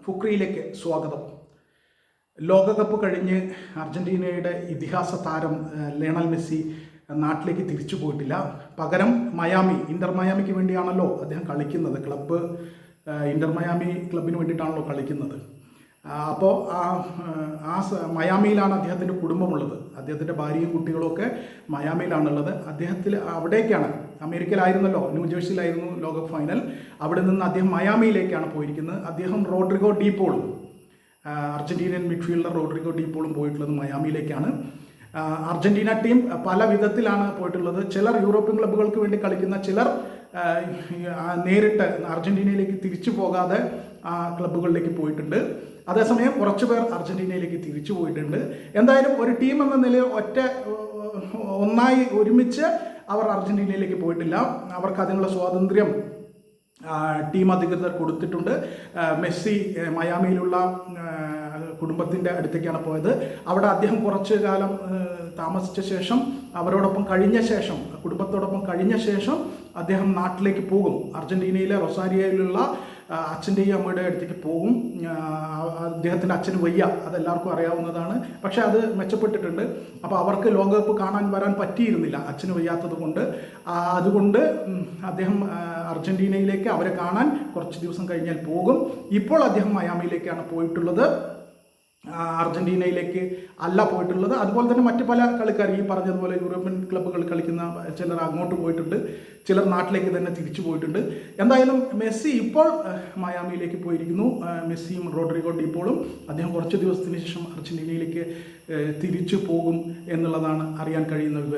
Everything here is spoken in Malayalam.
ഫുക്രിയിലേക്ക് സ്വാഗതം. ലോകകപ്പ് കഴിഞ്ഞ് അർജന്റീനയുടെ ഇതിഹാസ താരം ലയണൽ മെസ്സി നാട്ടിലേക്ക് തിരിച്ചു പോയിട്ടില്ല. പകരം ഇന്റർ മയാമിക്ക് വേണ്ടിയാണല്ലോ അദ്ദേഹം കളിക്കുന്നത്. ഇന്റർ മയാമി ക്ലബിന് വേണ്ടിയിട്ടാണല്ലോ കളിക്കുന്നത്. അപ്പോൾ മയാമിയിലാണ് അദ്ദേഹത്തിൻ്റെ കുടുംബമുള്ളത്. അദ്ദേഹത്തിൻ്റെ ഭാര്യയും കുട്ടികളും ഒക്കെ മയാമിയിലാണുള്ളത്. അവിടേക്കാണ്, അമേരിക്കയിലായിരുന്നല്ലോ, ന്യൂജേഴ്സിയിലായിരുന്നു ലോകകപ്പ് ഫൈനൽ. അവിടെ നിന്ന് അദ്ദേഹം മയാമിയിലേക്കാണ് പോയിരിക്കുന്നത്. അദ്ദേഹം റോഡ്രിഗോ ഡി പോളും, അർജന്റീനിയൻ മിഡ്ഫീൽഡർ റോഡ്രിഗോ ഡി പോളും പോയിട്ടുള്ളത് മയാമിയിലേക്കാണ്. അർജന്റീന ടീം പല വിധത്തിലാണ് പോയിട്ടുള്ളത്. ചിലർ യൂറോപ്യൻ ക്ലബ്ബുകൾക്ക് വേണ്ടി കളിക്കുന്ന, ചിലർ നേരിട്ട് അർജന്റീനയിലേക്ക് തിരിച്ചു പോകാതെ ക്ലബ്ബുകളിലേക്ക് പോയിട്ടുണ്ട്. അതേസമയം കുറച്ച് പേർ അർജന്റീനയിലേക്ക് തിരിച്ചു പോയിട്ടുണ്ട്. എന്തായാലും ഒരു ടീം എന്ന നിലയിൽ ഒന്നായി ഒരുമിച്ച് അവർ അർജന്റീനയിലേക്ക് പോയിട്ടില്ല. അവർക്ക് അതിനുള്ള സ്വാതന്ത്ര്യം ടീം അധികൃതർ കൊടുത്തിട്ടുണ്ട്. മെസ്സി മയാമിയിലുള്ള കുടുംബത്തിൻ്റെ അടുത്തേക്കാണ് പോയത്. അവിടെ അദ്ദേഹം കുറച്ച് കാലം താമസിച്ച ശേഷം, കുടുംബത്തോടൊപ്പം കഴിഞ്ഞ ശേഷം അദ്ദേഹം നാട്ടിലേക്ക് പോകും. അർജന്റീനയിലെ റൊസാരിയയിലുള്ള അച്ഛൻ്റെയും അമ്മയുടെ അടുത്തേക്ക് പോകും. അദ്ദേഹത്തിൻ്റെ അച്ഛന് വയ്യ, അതെല്ലാവർക്കും അറിയാവുന്നതാണ്. പക്ഷെ അത് മെച്ചപ്പെട്ടിട്ടുണ്ട്. അപ്പോൾ അവർക്ക് ലോകകപ്പ് കാണാൻ വരാൻ പറ്റിയിരുന്നില്ല, അച്ഛന് വയ്യാത്തത് കൊണ്ട്. അതുകൊണ്ട് അദ്ദേഹം അർജന്റീനയിലേക്ക് അവരെ കാണാൻ കുറച്ച് ദിവസം കഴിഞ്ഞാൽ പോകും. ഇപ്പോൾ അദ്ദേഹം മയാമിയിലേക്കാണ് പോയിട്ടുള്ളത്, അർജന്റീനയിലേക്ക് അല്ല പോയിട്ടുള്ളത്. അതുപോലെ തന്നെ മറ്റ് പല കളിക്കാർ, ഈ പറഞ്ഞതുപോലെ യൂറോപ്യൻ ക്ലബ്ബുകൾ കളിക്കുന്ന ചിലർ അങ്ങോട്ട് പോയിട്ടുണ്ട്, ചിലർ നാട്ടിലേക്ക് തന്നെ തിരിച്ചു പോയിട്ടുണ്ട്. എന്തായാലും മെസ്സി ഇപ്പോൾ മയാമിയിലേക്ക് പോയിരിക്കുന്നു. മെസ്സിയും റോഡ്രിഗോ ഡി പോളും. അദ്ദേഹം കുറച്ച് ദിവസത്തിന് ശേഷം അർജന്റീനയിലേക്ക് തിരിച്ചു പോകും എന്നുള്ളതാണ് അറിയാൻ കഴിയുന്നത്.